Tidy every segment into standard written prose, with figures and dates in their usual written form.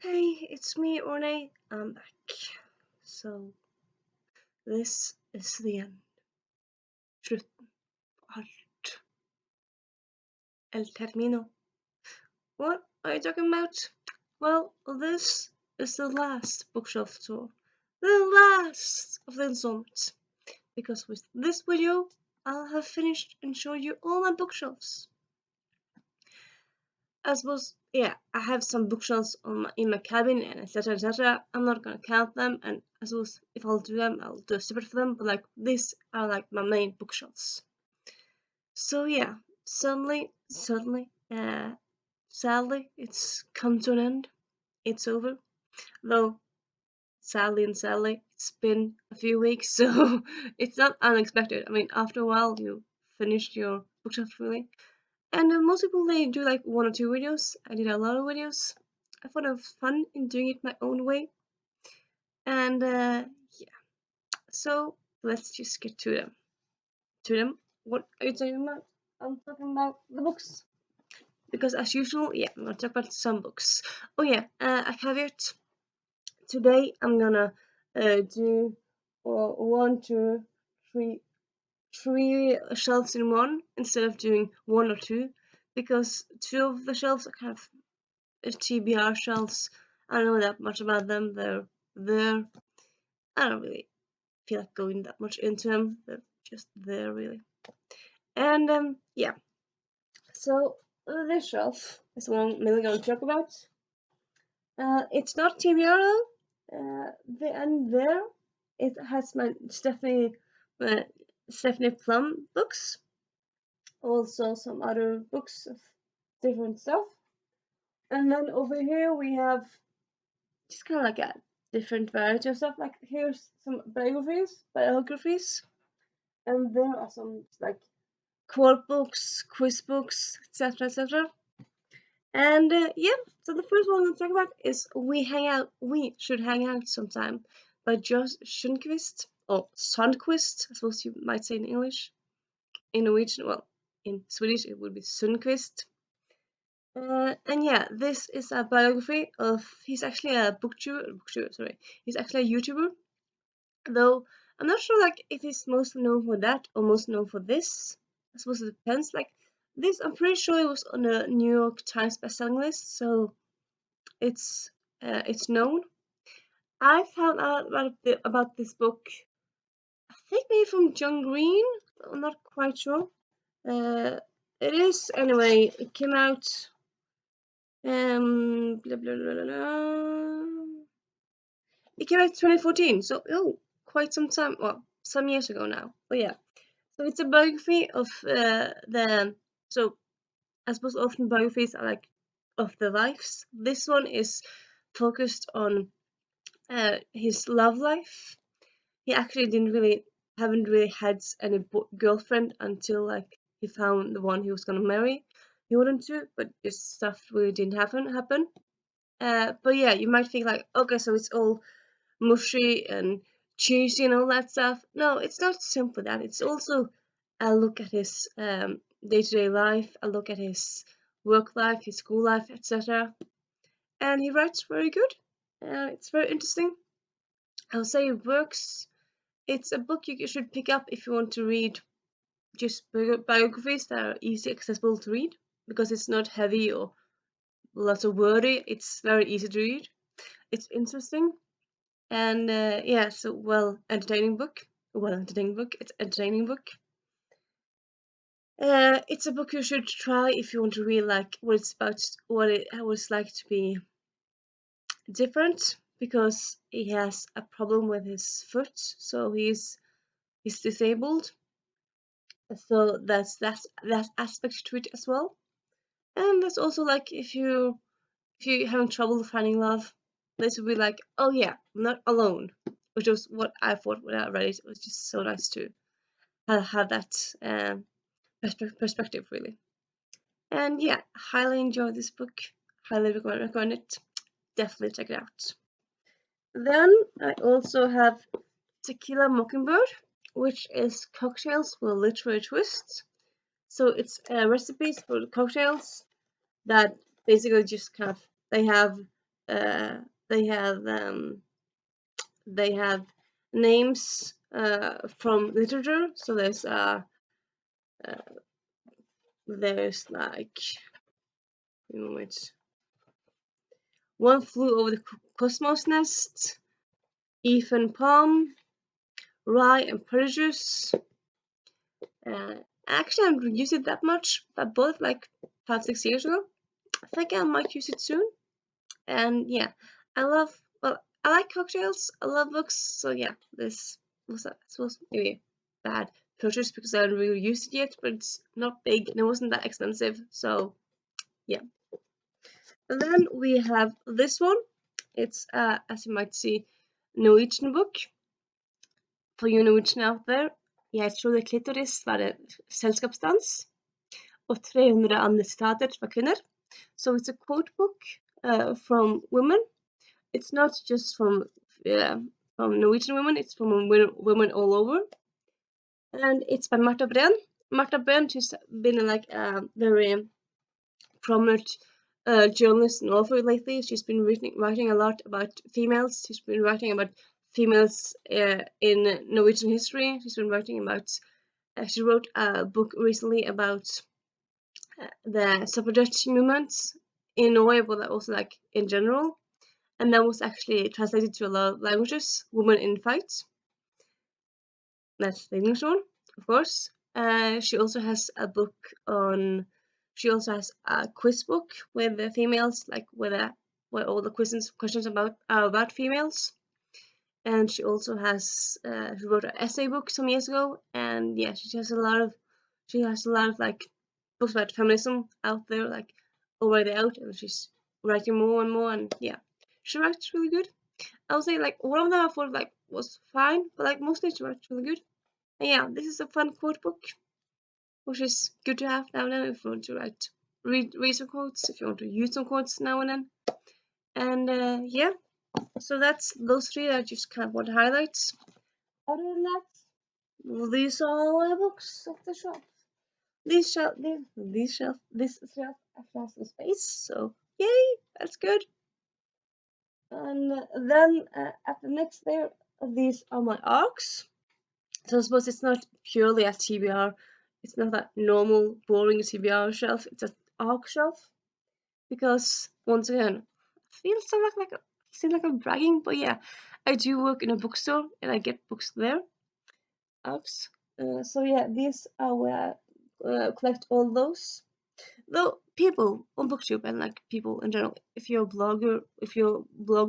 Hey, it's me, Orne. I'm back. So, this is the end. Truth part. El termino. What are you talking about? Well, this is the last bookshelf tour. The last of the installments. Because with this video, I'll have finished and showed you all my bookshelves. I suppose, yeah, I have some bookshelves in my cabin and etc. etc. I'm not gonna count them, and I suppose if I'll do them, I'll do a separate for them. But like these are like my main bookshelves. So yeah, sadly, it's come to an end. It's over. Though sadly, it's been a few weeks, so it's not unexpected. I mean, after a while, you finished your bookshelf really. And most people they do like 1 or 2 videos. I did a lot of videos. I thought it was fun in doing it my own way. And yeah, so let's just get to them. What are you talking about? I'm talking about the books. Because as usual, yeah, I'm gonna talk about some books. Oh yeah, a caveat. Today I'm gonna do 1, 2, 3, 3 shelves in one instead of doing 1 or 2, because 2 of the shelves are kind of TBR shelves. I don't know that much about them. They're there. I don't really feel like going that much into them. They're just there, really. And yeah. So this shelf is the one I'm mainly going to talk about. It's not TBR though. The end there, it has my Stephanie Plum books. Also some other books of different stuff. And then over here we have just kind of like a different variety of stuff. Like here's some biographies, and there are some like quote books, quiz books, etc., etc. And yeah, so the first one I'm going to talk about is We Should Hang Out Sometime by Josh Sundquist, or Sundquist, I suppose you might say in English. In Norwegian, well, in Swedish it would be Sundquist. And yeah, this is a biography of, he's actually a sorry. He's actually a YouTuber, though I'm not sure like if he's most known for that or most known for this. I suppose it depends. Like this, I'm pretty sure it was on the New York Times bestselling list, so it's known. I found out about this book, I think maybe from John Green. I'm not quite sure. It is anyway. It came out blah, blah, blah, blah, blah. It came out 2014, so quite some time. Well, some years ago now. But yeah, so it's a biography of the. So I suppose often biographies are like of the lives. This one is focused on his love life. He actually haven't really had any girlfriend until like he found the one he was gonna marry. He wanted to, but this stuff really didn't happen. But yeah, you might think like, okay, so it's all mushy and cheesy and all that stuff. No, it's not simply that. It's also a look at his day-to-day life, a look at his work life, his school life, etc. And he writes very good. It's very interesting. I would say it works. It's a book you should pick up if you want to read just biographies that are easy accessible to read, because it's not heavy or lots of wordy. It's very easy to read. It's interesting. And yeah, so entertaining book. It's entertaining book. It's a book you should try if you want to read like what it's about, how it's like to be different, because he has a problem with his foot, so he's disabled. So that aspect to it as well. And that's also like if you're having trouble finding love, this would be like, oh yeah, I'm not alone, which was what I thought when I read it. It was just so nice to have that perspective, really. And yeah, highly enjoyed this book. Highly recommend it. Definitely check it out. Then I also have Tequila Mockingbird, which is cocktails with a literary twist. So it's recipes for the cocktails that basically just kind of, they have they have names from literature. So there's like, it's One Flew Over the Cosmos Nest, Ethan Palm, Rye and Prejudice. Actually, I haven't used it that much. I bought it like 5-6 years ago. I think I might use it soon. And yeah, I like cocktails. I love books. So yeah, this was maybe bad purchase because I haven't really used it yet, but it's not big and it wasn't that expensive. So yeah. And then we have this one. It's as you might see, Norwegian book. For you Norwegian out there. Jeg trodde klitoris var en selskapsdans, og 300 andre sitater fra kvinner. So it's a quote book from women. It's not just from Norwegian women, it's from women all over. And it's by Martha Breen. Martha Breen, she's been like a very prominent journalist and author lately. She's been writing a lot about females. She's been writing about females in Norwegian history. She's been writing about. She wrote a book recently about the suffragette movement in Norway, but also like in general. And that was actually translated to a lot of languages. Women in Fight. That's the English one, of course. She also has a book on. She also has a quiz book with the females, like where all the questions about females. And she also has she wrote an essay book some years ago, and yeah, she has a lot of like books about feminism out there, like already out, and she's writing more and more, and yeah, she writes really good. I would say like one of them I thought like was fine, but like mostly she writes really good. And yeah, this is a fun quote book, which is good to have now and then if you want to read some quotes, if you want to use some quotes now and then. And yeah, so that's those three that I just kind of want to highlight. Other than that, these are all the books off the shelf. This shelf has some space, so yay, that's good. And then at the next layer, these are my arcs. So I suppose it's not purely a TBR. It's not that normal, boring TBR shelf. It's an arc shelf. Because once again, I feel seems like I'm bragging, but yeah, I do work in a bookstore and I get books there. Arcs. So yeah, these are where I collect all those. Though people on BookTube and like people in general, if you're a blogger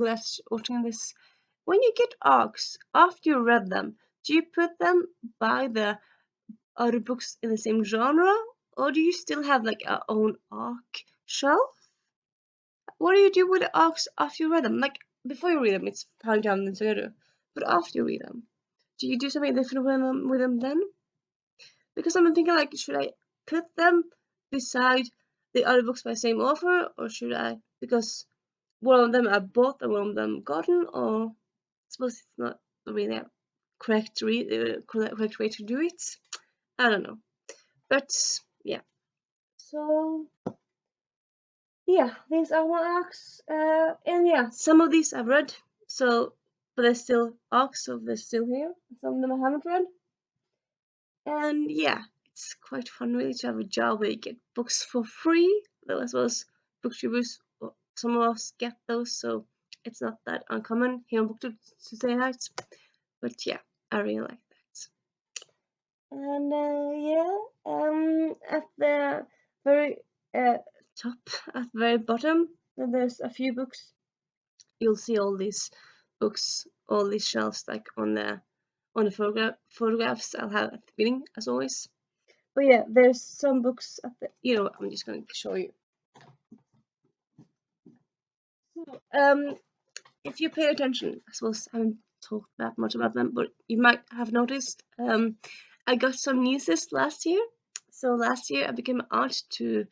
that's watching this, when you get arcs after you read them, do you put them by the other books in the same genre, or do you still have like our own arc shelf? What do you do with the arcs after you read them? Like before you read them, it's fine down and together, but after you read them, do you do something different with them then? Because I'm thinking like, should I put them beside the other books by the same author, or should I? Because one of them I bought and one of them gotten, or I suppose it's not really a correct way to do it. I don't know, but yeah. So yeah, these are my arcs, and yeah, some of these I've read, so but they're still arcs, so they're still here. Some of them I haven't read, and yeah, it's quite fun really to have a job where you get books for free. Though I suppose booktubers, some of us get those, so it's not that uncommon here on BookTube to say that. But yeah, I really like that. And yeah, at the very top, at the very bottom, there's a few books. You'll see all these books, all these shelves, like on the photographs I'll have at the beginning, as always. But yeah, there's some books at the. I'm just going to show you. So, if you pay attention, I suppose I haven't talked that much about them, but you might have noticed. I got some nieces last year. So last year I became aunt to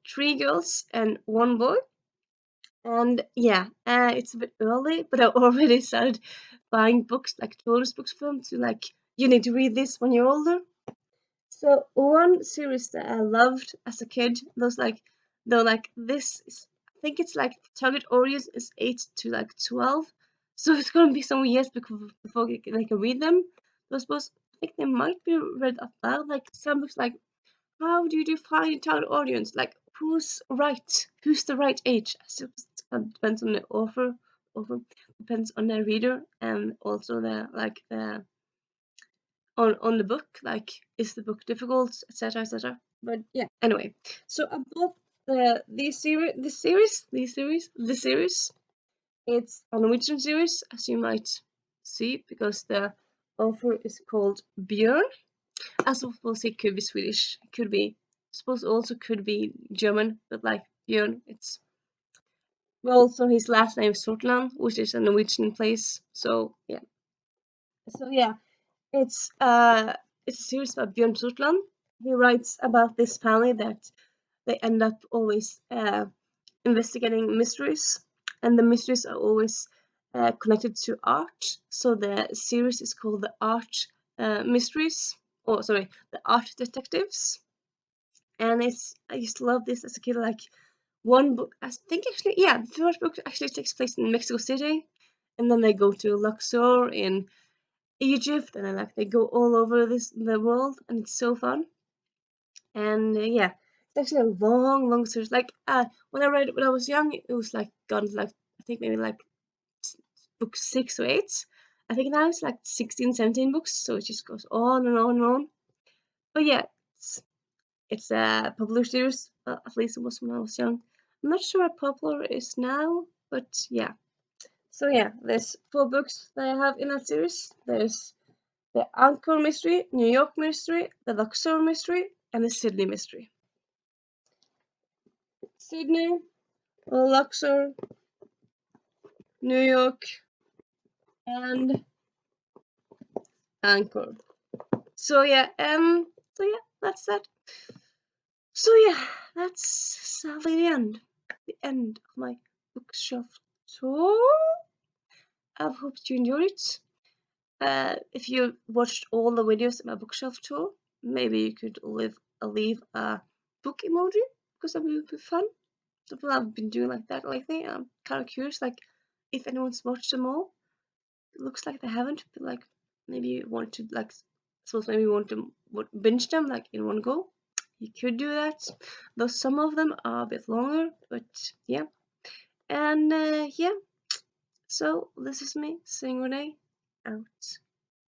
3 girls and 1 boy. And yeah, it's a bit early, but I already started buying books, like children's books for them to like, you need to read this when you're older. So one series that I loved as a kid, those like, though like this is, I think it's like target audience is 8 to like 12, so it's gonna be some years before they can read them. But I suppose I think they might be read out loud. Like some books, like how do you define your target audience? Like who's right? Who's the right age? I suppose it depends on the author depends on the reader, and also the on the book, like is the book difficult, etc, etc. But yeah, anyway, so about this series, it's a Norwegian series, as you might see, because the author is called Björn. I suppose it could be Swedish, it could be, I suppose also could be German, but like Björn, it's, well, also his last name is Sortland, which is a Norwegian place. So yeah, it's a series about Björn Sortland. He writes about this family that they end up always investigating mysteries, and the mysteries are always connected to art. So the series is called the Art Mysteries, or sorry, the Art Detectives. And I used to love this as a kid. Like one book, I think actually, yeah, the first book actually takes place in Mexico City, and then they go to Luxor in Egypt, and then like they go all over the world, and it's so fun. And yeah, it's actually a long series. Like when I read it when I was young, it was like gone to like, I think maybe like book 6 or 8. I think now it's like 16, 17 books, so it just goes on and on and on. But yeah, it's a popular series. At least it was when I was young. I'm not sure how popular it is now, but yeah. So yeah, there's 4 books that I have in that series. There's the Angkor Mystery, New York Mystery, the Luxor Mystery, and the Sydney Mystery. Sydney, Luxor, New York, and Angkor. So yeah, that's that. So yeah, that's sadly the end. The end of my bookshelf tour. I hope you enjoyed it. If you watched all the videos of my bookshelf tour, maybe you could leave a book emoji, because that would be fun. Something I've been doing like that lately. I'm kind of curious, like if anyone's watched them all. It looks like they haven't, but like maybe you want to like, suppose maybe you want to binge them like in one go. You could do that, though some of them are a bit longer. But yeah, and yeah. So this is me saying Renee out.